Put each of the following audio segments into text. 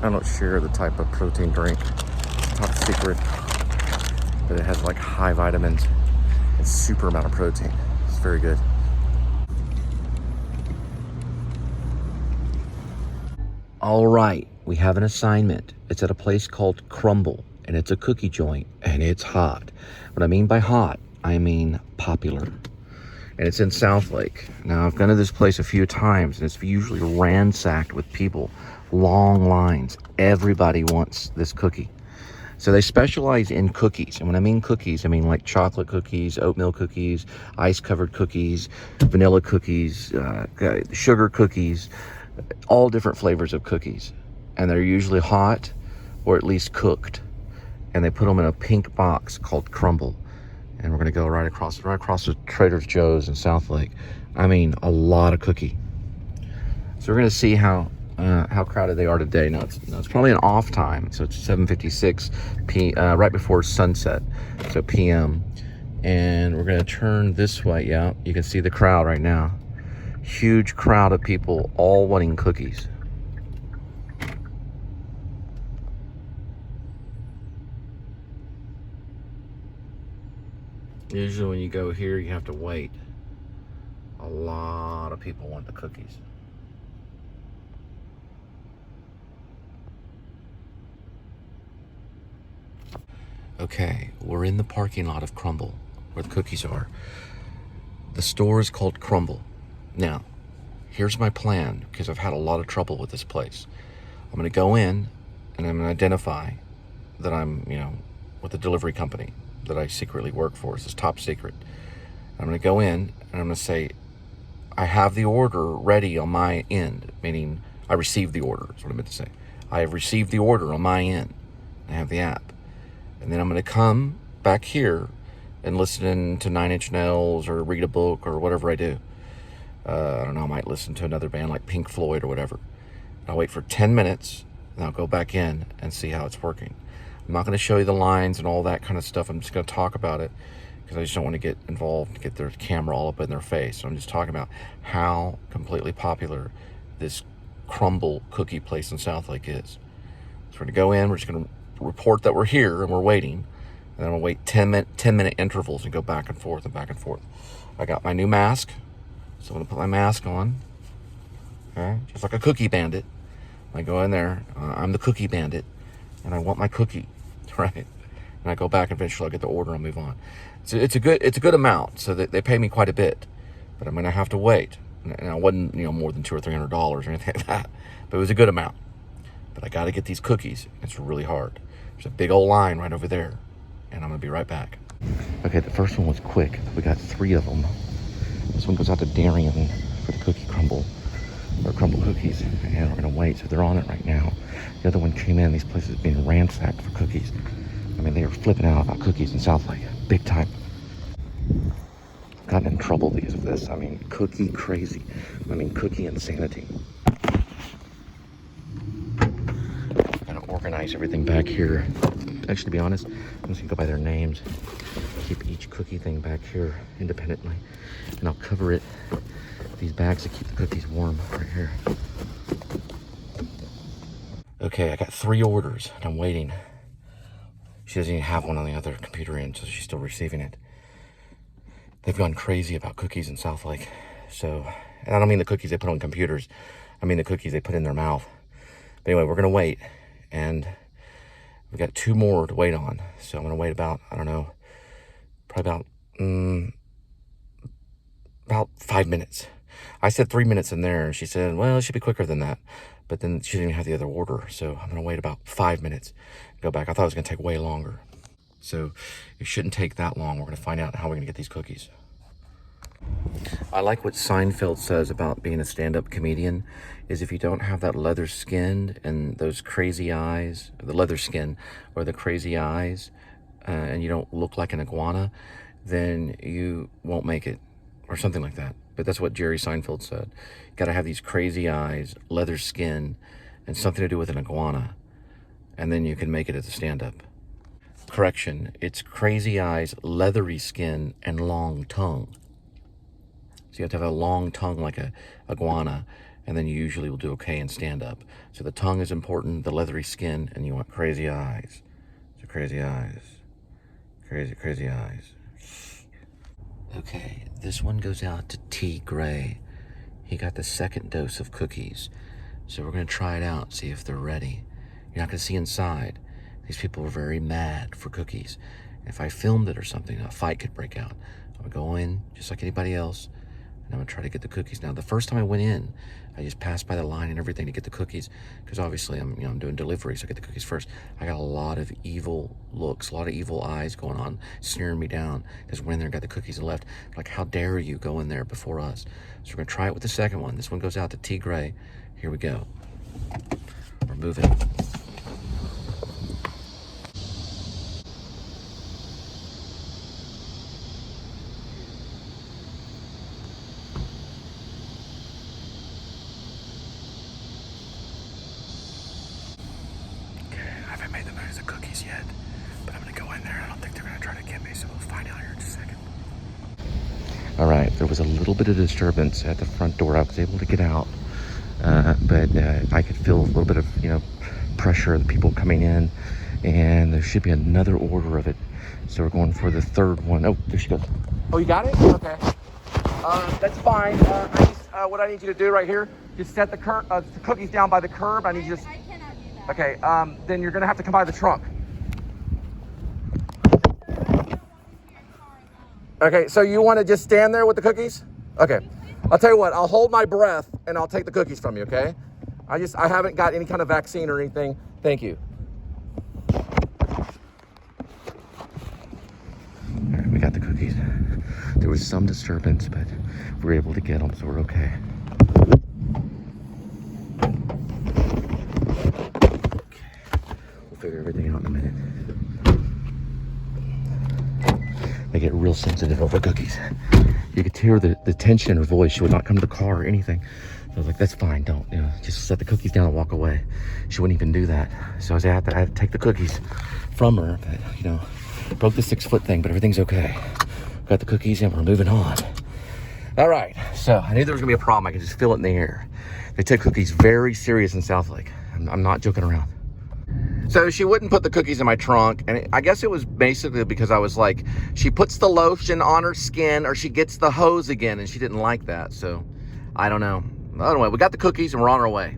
I don't share the type of protein drink. It's top secret, but it has like high vitamins and super amount of protein. It's very good. All right, we have an assignment. It's at a place called Crumbl, and it's a cookie joint, and it's hot. What I mean by hot, I mean popular. And it's in Southlake. Now, I've gone to this place a few times, and it's usually ransacked with people. Long lines. Everybody wants this cookie. So they specialize in cookies. And when I mean cookies, I mean like chocolate cookies, oatmeal cookies, ice-covered cookies, vanilla cookies, sugar cookies, all different flavors of cookies. And they're usually hot or at least cooked. And they put them in a pink box called Crumbl. And we're gonna go right across the Trader Joe's in Southlake. I mean, a lot of cookie. So we're gonna see how crowded they are today. Now it's probably an off time, so it's 7:56 right before sunset, so PM. And we're gonna turn this way. Yeah, you can see the crowd right now. Huge crowd of people, all wanting cookies. Usually when you go here, you have to wait. A lot of people want the cookies. Okay, we're in the parking lot of Crumbl, where the cookies are. The store is called Crumbl. Now, here's my plan, because I've had a lot of trouble with this place. I'm gonna go in, and I'm gonna identify that I'm, with a delivery company that I secretly work for. It's top secret. I'm gonna go in, and I'm gonna say, I have the order ready on my end, meaning I received the order, is what I meant to say. I have received the order on my end. I have the app. And then I'm gonna come back here and listen to 9 Inch Nails or read a book or whatever I do. I don't know, I might listen to another band like Pink Floyd or whatever. I'll wait for 10 minutes, and I'll go back in and see how it's working. I'm not gonna show you the lines and all that kind of stuff. I'm just gonna talk about it, because I just don't want to get involved and get their camera all up in their face. So I'm just talking about how completely popular this Crumbl cookie place in Southlake is. So we're gonna go in, we're just gonna report that we're here and we're waiting, and then I'm gonna wait 10-minute intervals and go back and forth and back and forth. I got my new mask, so I'm gonna put my mask on, okay, just like a cookie bandit. I go in there, I'm the cookie bandit, and I want my cookie, right? And I go back, and eventually I'll get the order and move on. So it's a good amount, so that they pay me quite a bit, but I'm gonna have to wait. And I wasn't, more than $200 or $300 or anything like that, but it was a good amount. But I got to get these cookies. It's really hard. There's a big old line right over there, and I'm gonna be right back. Okay, the first one was quick. We got 3 of them. This one goes out to Darien for the cookie Crumbl, or Crumbl cookies, and we're gonna wait. So they're on it right now. The other one came in. These places being ransacked for cookies. I mean, they were flipping out about cookies in Southlake, big time. I've gotten in trouble because of this. I mean, cookie crazy. I mean, cookie insanity. Organize everything back here. Actually, to be honest, I'm just gonna go by their names. Keep each cookie thing back here independently, and I'll cover it with these bags to keep the cookies warm right here. Okay, I got 3 orders, and I'm waiting. She doesn't even have one on the other computer end, so she's still receiving it. They've gone crazy about cookies in Southlake. So, and I don't mean the cookies they put on computers. I mean the cookies they put in their mouth. But anyway, we're gonna wait. And we got 2 more to wait on. So I'm gonna wait about, I don't know, probably about 5 minutes. I said 3 minutes in there, and she said, well, it should be quicker than that. But then she didn't have the other order. So I'm gonna wait about 5 minutes, go back. I thought it was gonna take way longer. So it shouldn't take that long. We're gonna find out how we're gonna get these cookies. I like what Seinfeld says about being a stand-up comedian, is if you don't have that leather skin and those crazy eyes, the leather skin or the crazy eyes, and you don't look like an iguana, then you won't make it, or something like that. But that's what Jerry Seinfeld said. You gotta have these crazy eyes, leather skin, and something to do with an iguana, and then you can make it as a stand-up. Correction, it's crazy eyes, leathery skin, and long tongue. So you have to have a long tongue like a iguana, and then you usually will do okay in stand-up. So the tongue is important, the leathery skin, and you want crazy eyes. So crazy eyes. Crazy eyes. Okay, this one goes out to T. Gray. He got the second dose of cookies. So we're gonna try it out, see if they're ready. You're not gonna see inside. These people were very mad for cookies. If I filmed it or something, a fight could break out. I'm gonna go in, just like anybody else, and I'm gonna try to get the cookies. Now, the first time I went in, I just passed by the line and everything to get the cookies, because obviously I'm doing delivery, so I get the cookies first. I got a lot of evil looks, a lot of evil eyes going on, sneering me down, because went in there and got the cookies and left. Like, how dare you go in there before us? So we're gonna try it with the second one. This one goes out to T. Gray. Here we go. We're moving. Yet, but I'm gonna go in there. I don't think they're gonna try to get me, so we'll find out here in just a second. All right, there was a little bit of disturbance at the front door. I was able to get out, but I could feel a little bit of pressure of the people coming in, and there should be another order of it. So we're going for the third one. Oh, there she goes. Oh, you got it? Okay. That's fine. What I need you to do right here, just set the cookies down by the curb. I need you to. I cannot do that. Okay. Then you're gonna have to come by the trunk. Okay, so you want to just stand there with the cookies? Okay. I'll tell you what, I'll hold my breath and I'll take the cookies from you, okay? I haven't got any kind of vaccine or anything. Thank you. All right, we got the cookies. There was some disturbance, but we were able to get them, so we're okay. We'll figure everything out in a minute. They get real sensitive over cookies. You could hear the tension in her voice. She would not come to the car or anything. So I was like, that's fine, don't, just set the cookies down and walk away. She wouldn't even do that. So I had to take the cookies from her, but, broke the 6-foot thing, but everything's okay. Got the cookies and we're moving on. All right, so I knew there was gonna be a problem. I could just feel it in the air. They take cookies very serious in Southlake. I'm not joking around. So she wouldn't put the cookies in my trunk, and I guess it was basically because I was like, she puts the lotion on her skin or she gets the hose again, and she didn't like that, so I don't know. Anyway, we got the cookies and we're on our way.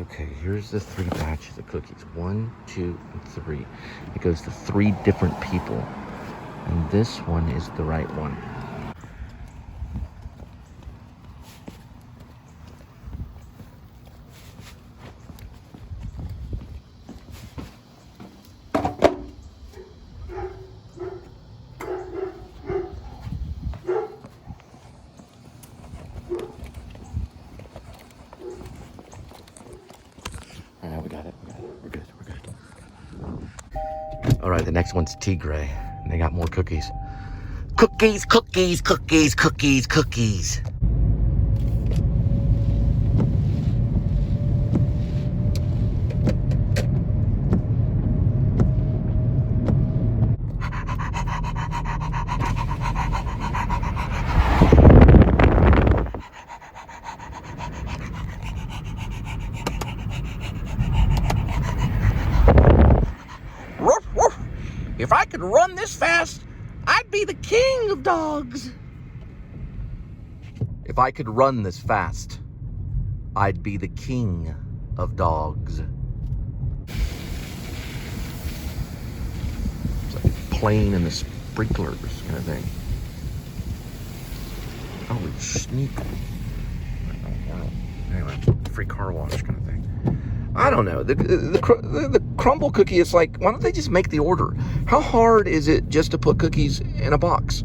Okay, here's the 3 batches of cookies. 1, 2, and 3. It goes to 3 different people, and this one is the right one. All right, we got it. We're good. All right, the next one's T. Gray, and they got more cookies. Cookies. If I could run this fast, I'd be the king of dogs. If I could run this fast, I'd be the king of dogs. It's like playing in the sprinklers kind of thing. Holy sneak. Anyway, free car wash kind of thing. I don't know. The Crumbl cookie is like, why don't they just make the order? How hard is it just to put cookies in a box?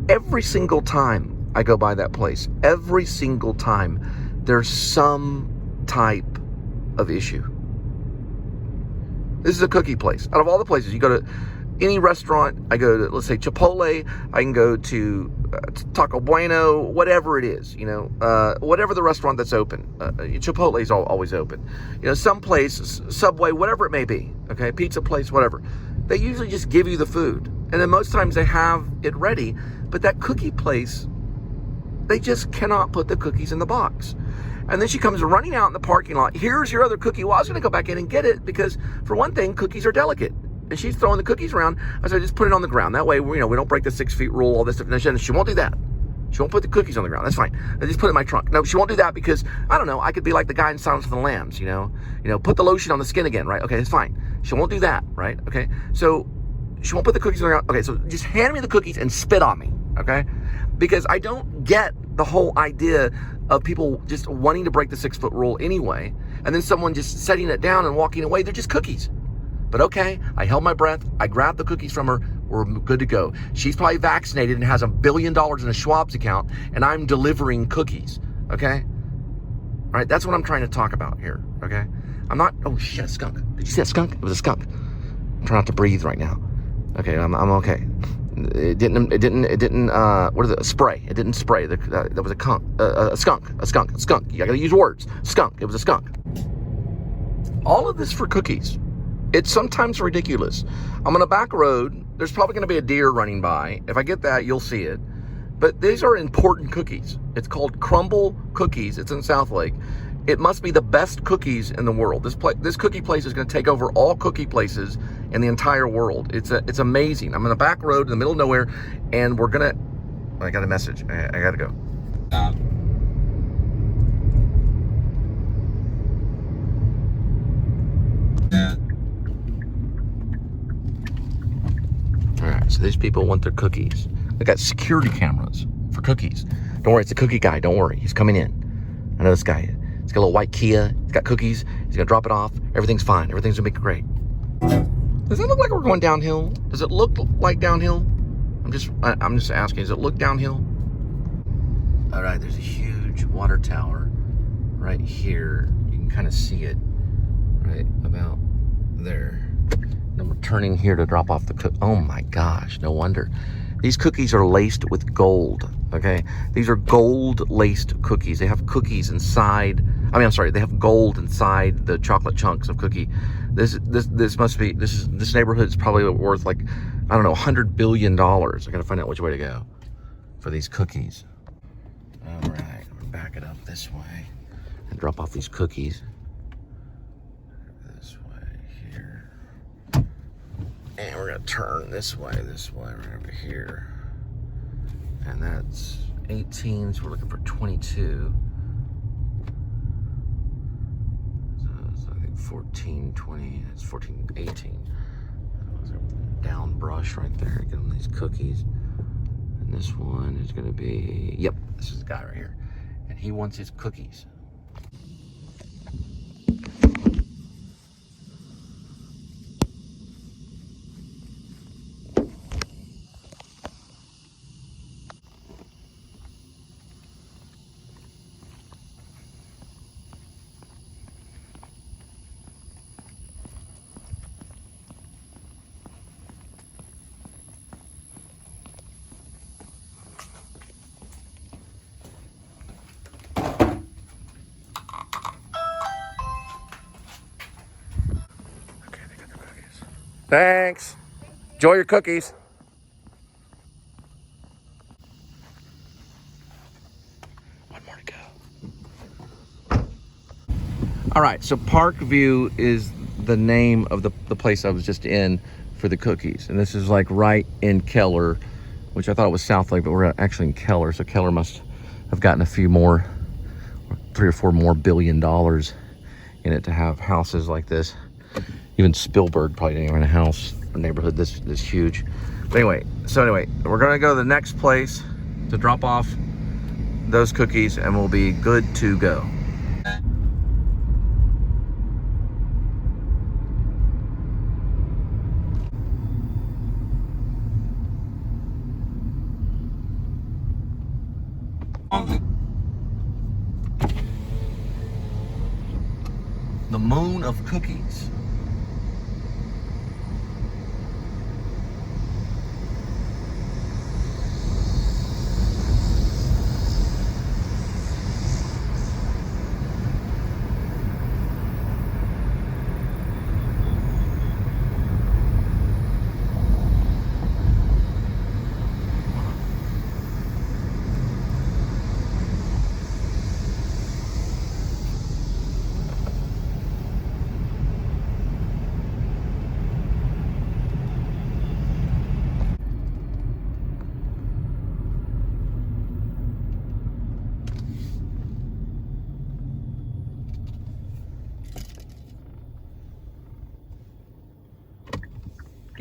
Every single time I go by that place, every single time, there's some type of issue. This is a cookie place. Out of all the places, you go to any restaurant, I go to, let's say, Chipotle, I can go to Taco Bueno, whatever it is, whatever the restaurant that's open. Chipotle is always open. Some place, Subway, whatever it may be, okay, pizza place, whatever. They usually just give you the food. And then most times they have it ready, but that cookie place, they just cannot put the cookies in the box. And then she comes running out in the parking lot. Here's your other cookie. Well, I was going to go back in and get it because, for one thing, cookies are delicate. And she's throwing the cookies around. I said, just put it on the ground. That way, we don't break the 6 feet rule, all this stuff. And she won't do that. She won't put the cookies on the ground. That's fine. I just put it in my trunk. No, she won't do that because, I don't know, I could be like the guy in Silence of the Lambs, put the lotion on the skin again, right? Okay, that's fine. She won't do that, right? Okay, so she won't put the cookies on the ground. Okay, so just hand me the cookies and spit on me, okay? Because I don't get the whole idea of people just wanting to break the 6 foot rule anyway, and then someone just setting it down and walking away. They're just cookies. But okay, I held my breath. I grabbed the cookies from her. We're good to go. She's probably vaccinated and has $1 billion in a Schwab's account, and I'm delivering cookies, okay? All right, that's what I'm trying to talk about here, okay? I'm not, oh shit, a skunk. Did you see that skunk? It was a skunk. I'm trying not to breathe right now. Okay, I'm okay. It didn't, what is it, spray. It didn't spray. That was a skunk. You gotta use words. Skunk, it was a skunk. All of this for cookies. It's sometimes ridiculous. I'm on a back road. There's probably going to be a deer running by. If I get that, you'll see it. But these are important cookies. It's called Crumbl Cookies. It's in Southlake. It must be the best cookies in the world. This cookie place is going to take over all cookie places in the entire world. It's amazing. I'm on a back road in the middle of nowhere, and we're going to... I got a message. I got to go. So these people want their cookies. They got security cameras for cookies. Don't worry, it's a cookie guy. Don't worry, he's coming in. I know this guy. He's got a little white Kia. He's got cookies. He's gonna drop it off. Everything's fine. Everything's gonna be great. Does that look like we're going downhill? Does it look like downhill? I'm just asking. Does it look downhill? All right, there's a huge water tower right here. You can kind of see it right about there. Then we're turning here to drop off the cook. Oh my gosh, no wonder. These cookies are laced with gold, okay? These are gold-laced cookies. They have cookies inside. They have gold inside the chocolate chunks of cookie. This neighborhood is probably worth like, I don't know, $100 billion. I gotta find out which way to go for these cookies. All right, we're back it up this way and drop off these cookies. And we're gonna turn this way, right over here. And that's 18, so we're looking for 22. So it's, I think 14, 20, it's 14, 18. Down brush right there, get them these cookies. And this one is gonna be, yep, this is the guy right here. And he wants his cookies. Thanks. Enjoy your cookies. One more to go. All right, so Parkview is the name of the place I was just in for the cookies. And this is like right in Keller, which I thought it was Southlake, but we're actually in Keller. So Keller must have gotten a few more, 3 or 4 more $1 billion in it to have houses like this. Even Spielberg probably didn't rent a house, a neighborhood this huge. But anyway, we're gonna go to the next place to drop off those cookies and we'll be good to go. The moon of cookies.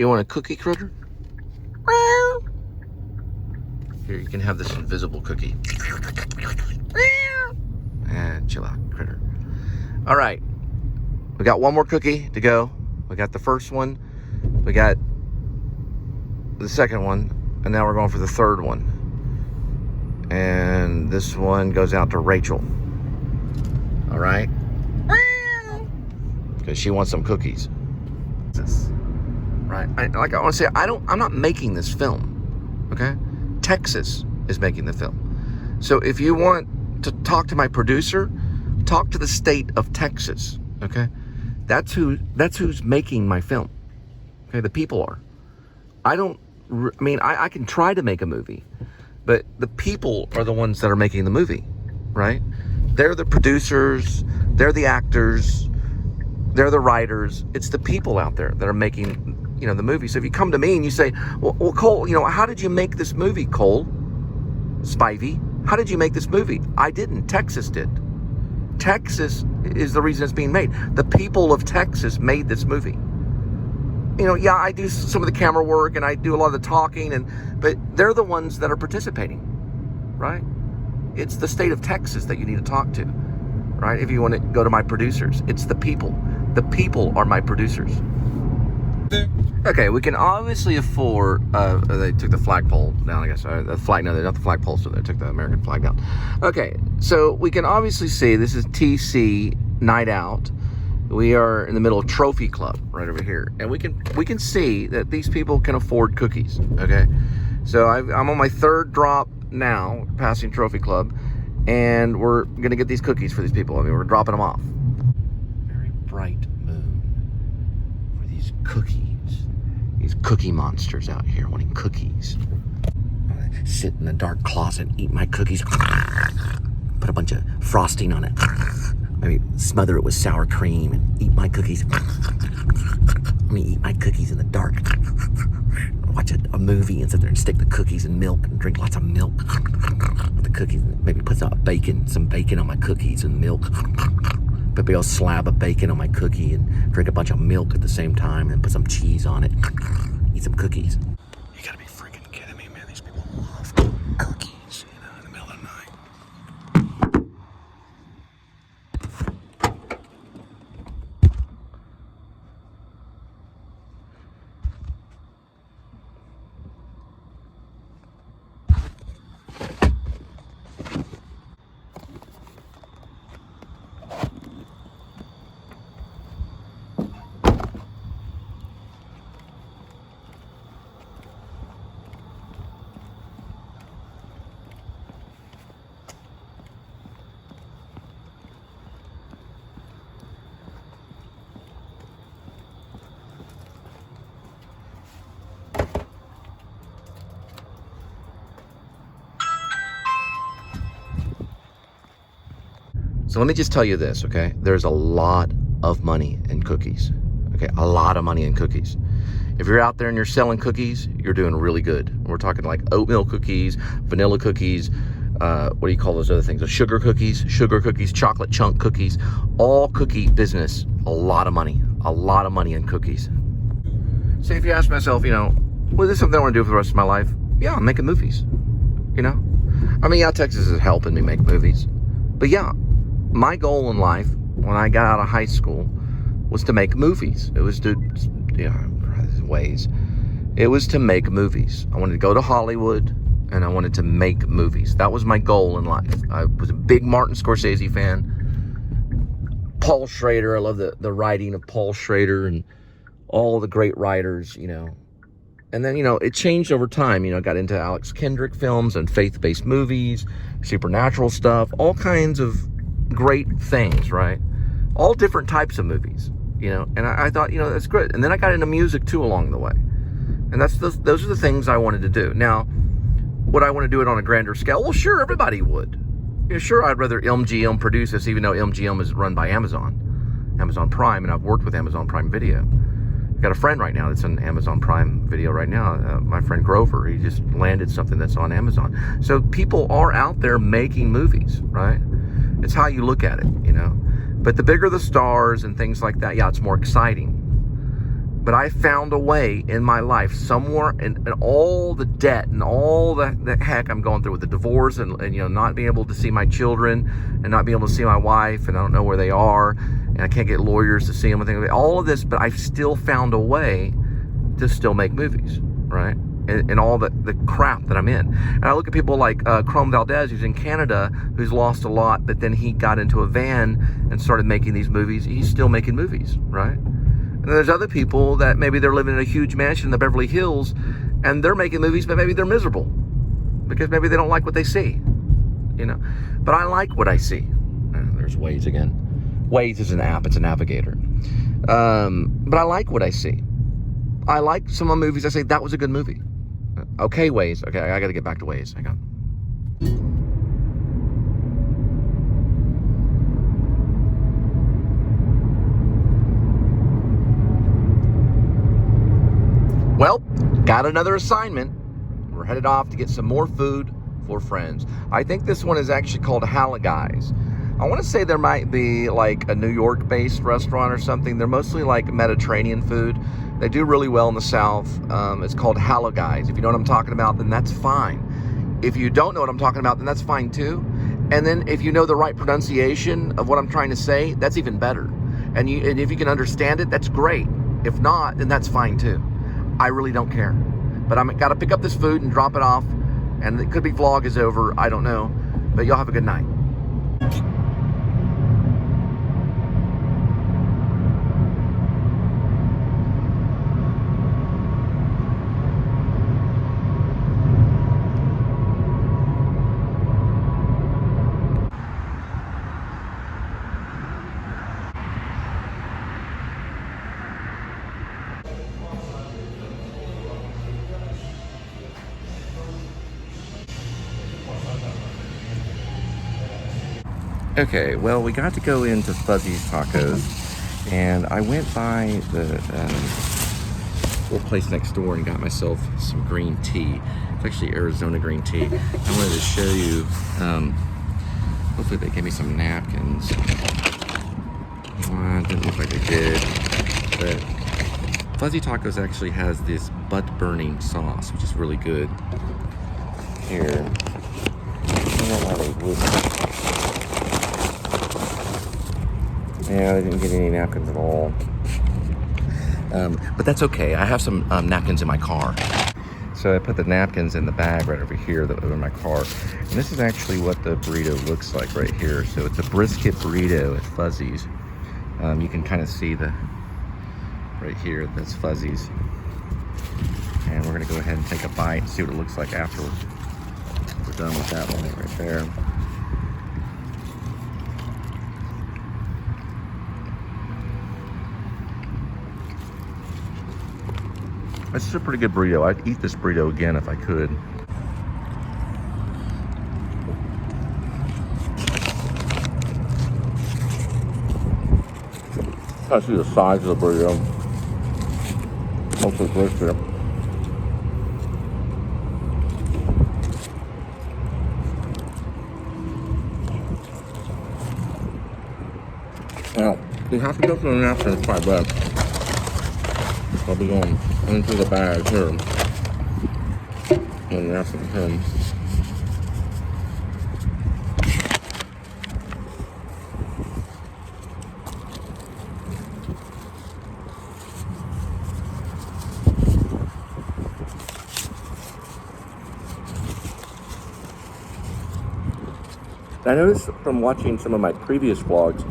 You want a cookie, critter? Here, you can have this invisible cookie. And chill out, critter. All right. We got one more cookie to go. We got the first one. We got the second one. And now we're going for the third one. And this one goes out to Rachel. All right? Because she wants some cookies. Right? I want to say, I'm not making this film. Okay? Texas is making the film. So if you want to talk to my producer, talk to the state of Texas. Okay? That's who's making my film. Okay? The people are. I can try to make a movie, but the people are the ones that are making the movie, right? They're the producers, they're the actors, they're the writers. It's the people out there that are making, the movie. So if you come to me and you say, well, Cole, how did you make this movie, Cole Spivey? How did you make this movie? I didn't. Texas did. Texas is the reason it's being made. The people of Texas made this movie. I do some of the camera work and I do a lot of the talking, but they're the ones that are participating, right? It's the state of Texas that you need to talk to, right? If you want to go to my producers, it's the people. The people are my producers. Okay, we can obviously afford, they took the flagpole down, I guess. No, they're not the flagpole, so they took the American flag down. Okay, so we can obviously see this is TC Night Out. We are in the middle of Trophy Club right over here. And we can see that these people can afford cookies, okay? So I'm on my third drop now, passing Trophy Club, and we're gonna get these cookies for these people. We're dropping them off. Very bright moon for these cookies. These cookie monsters out here wanting cookies. I sit in the dark closet and eat my cookies. Put a bunch of frosting on it. Maybe smother it with sour cream and eat my cookies. Let me eat my cookies in the dark. Watch a movie and sit there and stick the cookies in milk and drink lots of milk. With the cookies, maybe put some bacon on my cookies and milk. Put a big old slab of bacon on my cookie and drink a bunch of milk at the same time and put some cheese on it. Eat some cookies. You gotta be freaking kidding me, man. These people love cookies, in the middle of the night. So let me just tell you this, okay? There's a lot of money in cookies, okay? A lot of money in cookies. If you're out there and you're selling cookies, you're doing really good. We're talking like oatmeal cookies, vanilla cookies, what do you call those other things? Sugar cookies, chocolate chunk cookies, all cookie business, a lot of money in cookies. So if you ask myself, well, is this something I want to do for the rest of my life? Yeah, I'm making movies, Texas is helping me make movies. But yeah, my goal in life when I got out of high school was to make movies. It was to, it was to make movies. I wanted to go to Hollywood and I wanted to make movies. That was my goal in life. I was a big Martin Scorsese fan. Paul Schrader, I love the writing of Paul Schrader and all the great writers, And then, it changed over time. I got into Alex Kendrick films and faith-based movies, supernatural stuff, all kinds of great things, right? All different types of movies, and I thought, that's good. And then I got into music too along the way. And those are the things I wanted to do. Now, would I want to do it on a grander scale? Well, sure, everybody would. Sure, I'd rather MGM produce this, even though MGM is run by Amazon Prime, and I've worked with Amazon Prime Video. I've got a friend right now that's on Amazon Prime Video right now, my friend Grover. He just landed something that's on Amazon. So people are out there making movies, right? It's how you look at it, But the bigger the stars and things like that, yeah, it's more exciting. But I found a way in my life somewhere, and all the debt and all the heck I'm going through with the divorce and not being able to see my children and not being able to see my wife, and I don't know where they are, and I can't get lawyers to see them, all of this, but I've still found a way to still make movies, right? And all the crap that I'm in. And I look at people like Crumbl, who's in Canada, who's lost a lot, but then he got into a van and started making these movies. He's still making movies, right? And then there's other people that maybe they're living in a huge mansion in the Beverly Hills and they're making movies, but maybe they're miserable because maybe they don't like what they see, But I like what I see. There's Waze again. Waze is an app. It's a navigator. But I like what I see. I like some of the movies. I say, that was a good movie. Okay, Waze. Okay, I got to get back to Waze. Hang on. Well, got another assignment. We're headed off to get some more food for friends. I think this one is actually called Guys. I want to say there might be like a New York-based restaurant or something. They're mostly like Mediterranean food. They do really well in the South. It's called Guys. If you know what I'm talking about, then that's fine. If you don't know what I'm talking about, then that's fine too. And then if you know the right pronunciation of what I'm trying to say, that's even better. And if you can understand it, that's great. If not, then that's fine too. I really don't care. But I'm got to pick up this food and drop it off. And it could be vlog is over. I don't know. But y'all have a good night. Okay, well, we got to go into Fuzzy's Tacos, and I went by the little place next door and got myself some green tea. It's actually Arizona green tea. I wanted to show you, hopefully they gave me some napkins. Didn't look like they did, but Fuzzy Tacos actually has this butt-burning sauce, which is really good. Here, I don't know why they wouldn't. Yeah, I didn't get any napkins at all. But that's okay. I have some napkins in my car. So I put the napkins in the bag right over here that were in my car. And this is actually what the burrito looks like right here. So it's a brisket burrito at Fuzzy's. You can kind of see right here, that's Fuzzy's. And we're gonna go ahead and take a bite and see what it looks like after we're done with that one right there. This is a pretty good burrito. I'd eat this burrito again if I could. I see the size of the burrito. Mostly brisket. Now, you have to go for the napkin, it's quite bad. I'll be going into the bag here. And that's him. I noticed from watching some of my previous vlogs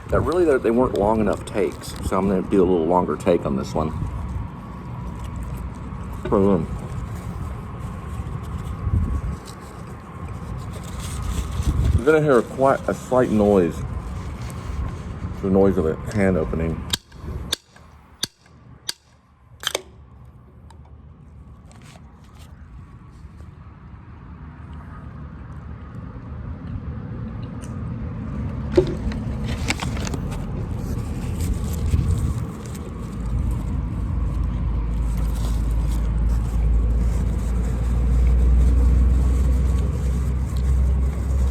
that really they weren't long enough takes. So I'm going to do a little longer take on this one. You're gonna hear quite a slight noise. The noise of a can opening.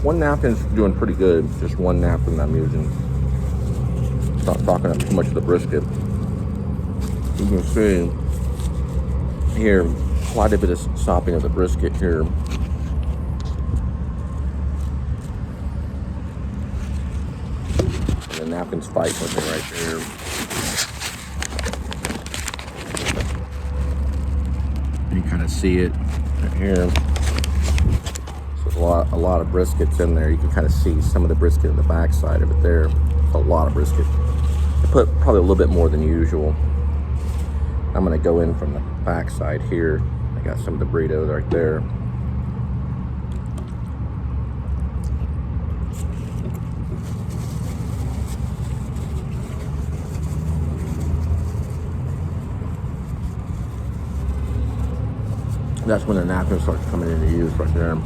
One napkin's doing pretty good. Just one napkin I'm using. Not talking up too much of the brisket. You can see here quite a bit of sopping of the brisket here. And the napkins fight with me right there. And you kind of see it right here. So a lot of briskets in there. You can kind of see some of the brisket in the back side of it there. A lot of brisket. I put probably a little bit more than usual. I'm gonna go in from the back side here. I got some of the burrito right there. That's when the napkin starts coming into use right there.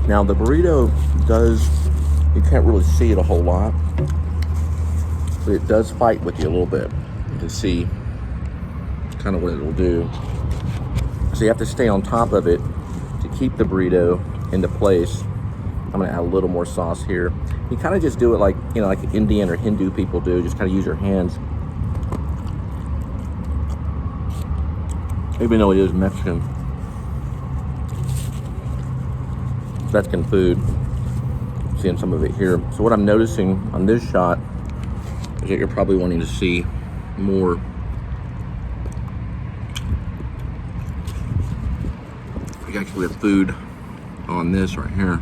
Now the burrito does, you can't really see it a whole lot, but it does fight with you a little bit. You can see kind of what it will do. So you have to stay on top of it to keep the burrito into place. I'm gonna add a little more sauce here. You kind of just do it like, you know, like Indian or Hindu people do. Just kind of use your hands. Even though it is Mexican. Mexican food. Seeing some of it here. So what I'm noticing on this shot is that you're probably wanting to see more. You actually have food on this right here.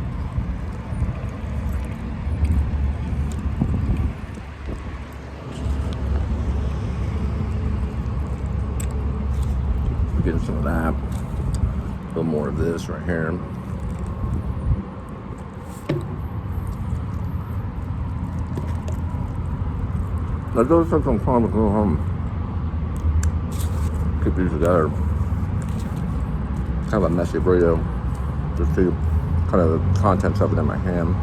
Getting some of that. A little more of this right here. Let's go to some fun to go home. Keep these together. Kind of a messy burrito. Just see kind of the contents of it in my hand.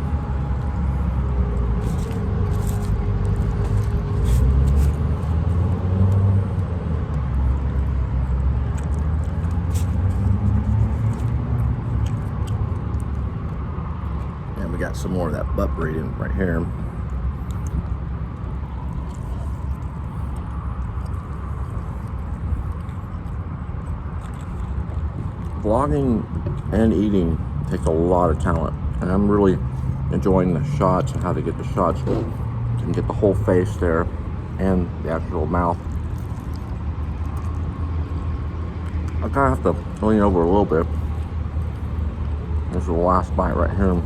And we got some more of that butt burrito right here. Vlogging and eating takes a lot of talent, and I'm really enjoying the shots and how to get the shots. You can get the whole face there and the actual mouth. I kind of have to lean over a little bit. This is the last bite right here.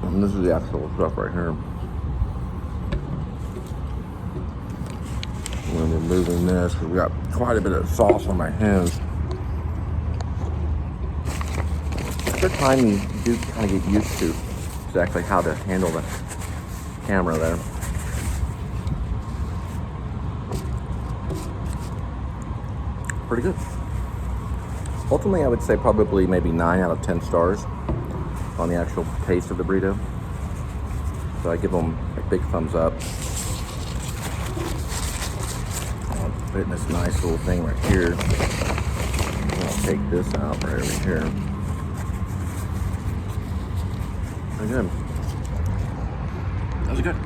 And this is the actual stuff right here. I'm going to be moving this. We've got quite a bit of sauce on my hands. After time, you do kind of get used to exactly how to handle the camera there. Pretty good. Ultimately, I would say probably maybe 9 out of 10 stars on the actual taste of the burrito. So I give them a big thumbs up. I'll put it in this nice little thing right here. I'll take this out right over here. Very good. That was good.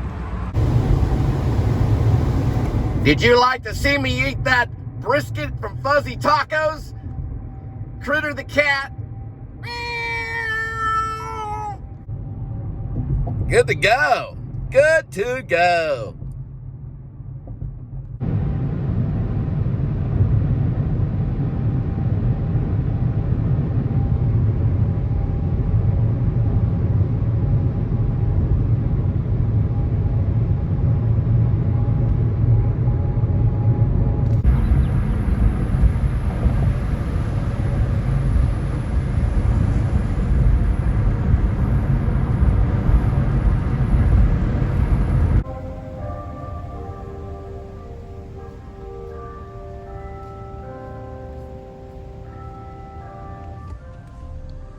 Did you like to see me eat that brisket from Fuzzy Tacos? Critter the cat. Good to go. Good to go.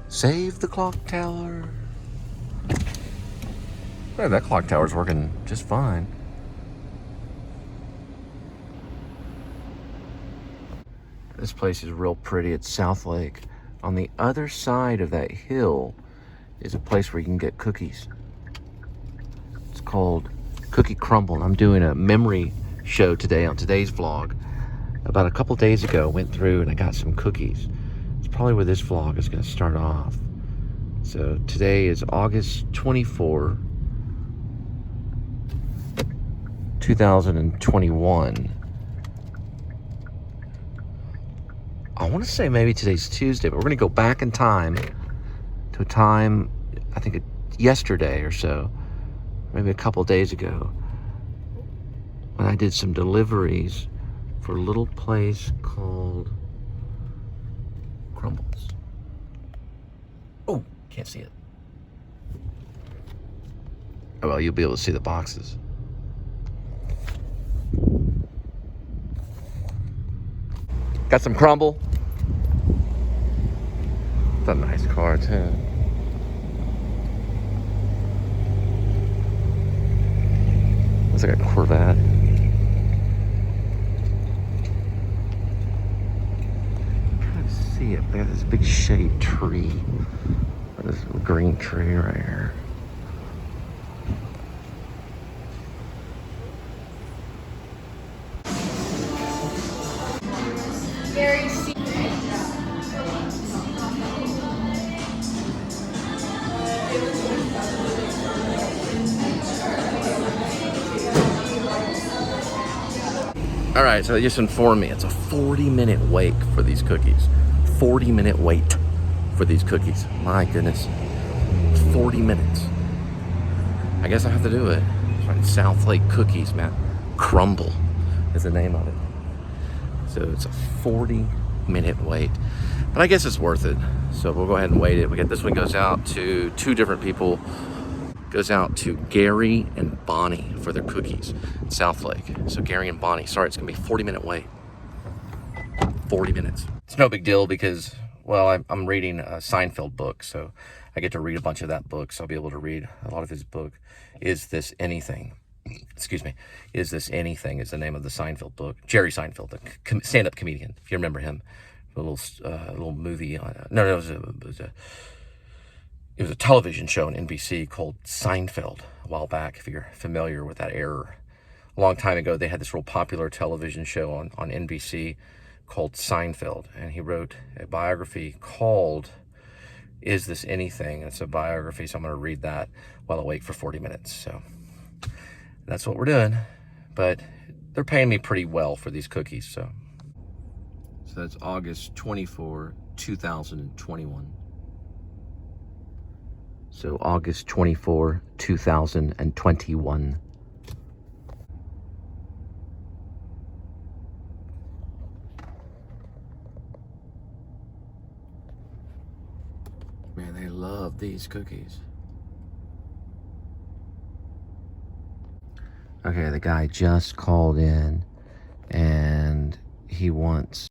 Save the clock tower. Yeah, that clock tower's working just fine. This place is real pretty. It's Southlake. On the other side of that hill is a place where you can get cookies. It's called Cookie Crumbl. And I'm doing a memory show today on today's vlog. About a couple days ago, went through and I got some cookies. It's probably where this vlog is going to start off. So today is August 24, 2021. I want to say maybe today's Tuesday, but we're going to go back in time to a time, I think yesterday or so, maybe a couple days ago, when I did some deliveries for a little place called Crumbls. Oh, can't see it. Oh, well, you'll be able to see the boxes. Got some Crumbl. It's a nice car, too. Looks like a Corvette. I'm trying to see it. They got this big shade tree. This green tree right here. All right, so they just informed me it's a 40-minute wait for these cookies. 40-minute wait for these cookies. My goodness. 40 minutes. I guess I have to do it. Southlake Cookies, man. Crumbl is the name of it. So it's a 40-minute wait. But I guess it's worth it. So we'll go ahead and wait it. We get this one goes out to two different people. Goes out to Gary and Bonnie for their cookies in Southlake. So Gary and Bonnie, sorry, it's gonna be a 40-minute wait. 40 minutes. It's no big deal because, well, I'm reading a Seinfeld book, so I get to read a bunch of that book, so I'll be able to read a lot of his book. Is This Anything? Excuse me. Is This Anything is the name of the Seinfeld book. Jerry Seinfeld, the stand-up comedian, if you remember him. A little movie on, no, it was a television show on NBC called Seinfeld a while back, if you're familiar with that era. A long time ago, they had this real popular television show on NBC called Seinfeld. And he wrote a biography called Is This Anything? It's a biography, so I'm going to read that while I wait for 40 minutes. So that's what we're doing. But they're paying me pretty well for these cookies. So that's August 24, 2021. So August 24, 2021. Man, they love these cookies. Okay, the guy just called in and he wants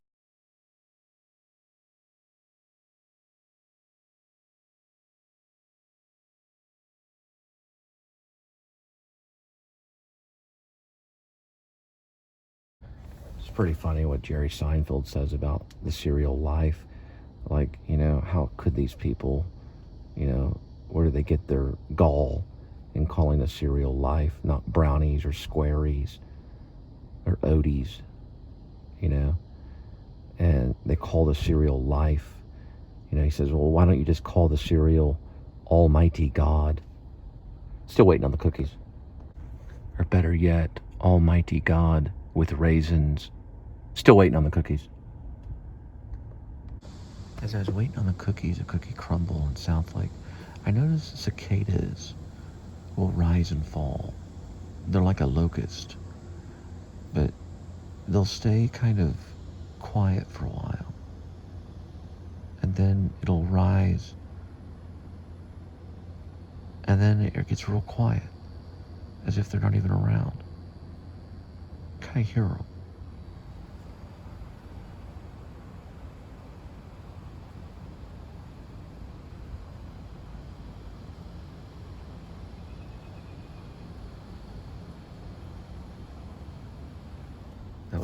pretty funny what Jerry Seinfeld says about the cereal life. Like, you know, how could these people, you know, where do they get their gall in calling the cereal life, not brownies or squaries or Oaties, you know? And they call the cereal life. You know, he says, well, why don't you just call the cereal Almighty God? Still waiting on the cookies. Or better yet, Almighty God with raisins. Still waiting on the cookies. As I was waiting on the cookies, a Cookie Crumbl in Southlake, I noticed cicadas will rise and fall. They're like a locust, but they'll stay kind of quiet for a while. And then it'll rise, and then it gets real quiet, as if they're not even around. Kind of hear them.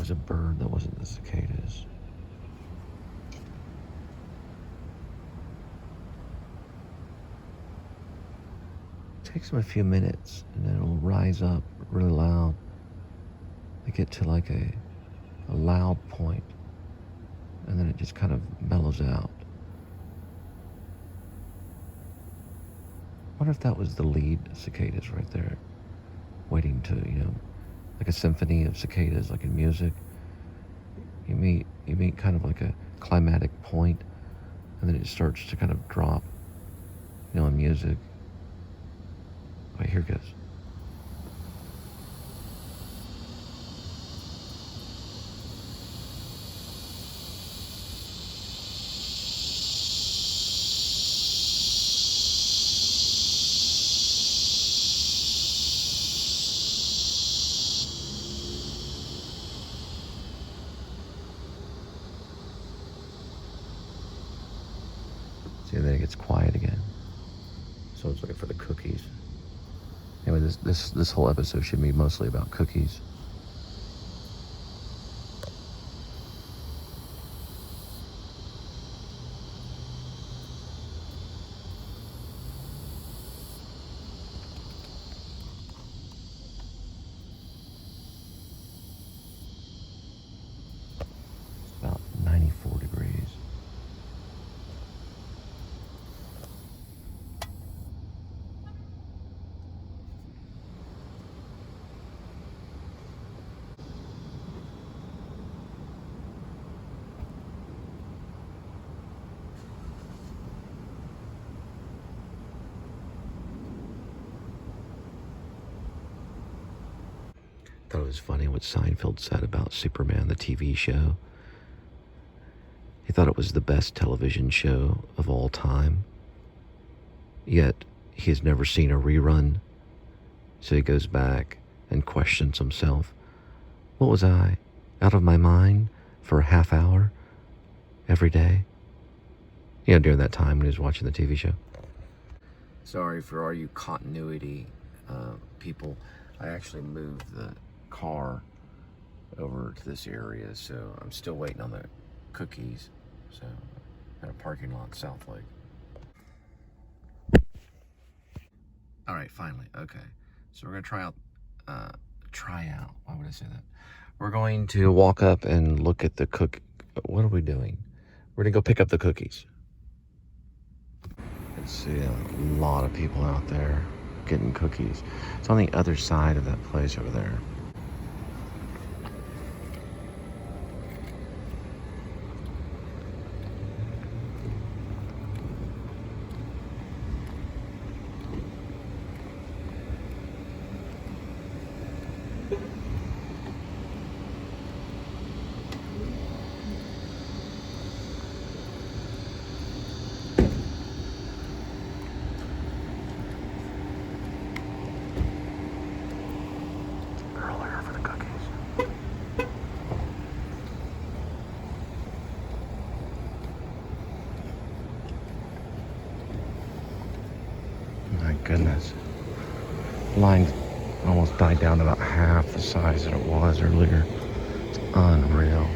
was a bird that wasn't the cicadas. It takes them a few minutes and then it'll rise up really loud. They get to like a loud point and then it just kind of mellows out. I wonder if that was the lead cicadas right there, waiting to, like a symphony of cicadas, like in music. You meet kind of like a climatic point, and then it starts to kind of drop, in music. Wait, here it goes. See, then it gets quiet again. So it's looking for the cookies. Anyway, this whole episode should be mostly about cookies. It's about 94 degrees. I thought it was funny what Seinfeld said about Superman, the TV show. He thought it was the best television show of all time. Yet, he has never seen a rerun. So he goes back and questions himself. What was I, out of my mind for a half hour every day? During that time when he was watching the TV show. Sorry for all you continuity people. I actually moved the car over to this area, so I'm still waiting on the cookies. So, at a parking lot in Southlake. All right, finally, okay. So we're gonna try out. Why would I say that? We're going to walk up and look at the What are we doing? We're gonna go pick up the cookies. Let's see, a lot of people out there getting cookies. It's on the other side of that place over there. My goodness. Line almost died down to about half the size that it was earlier. It's unreal.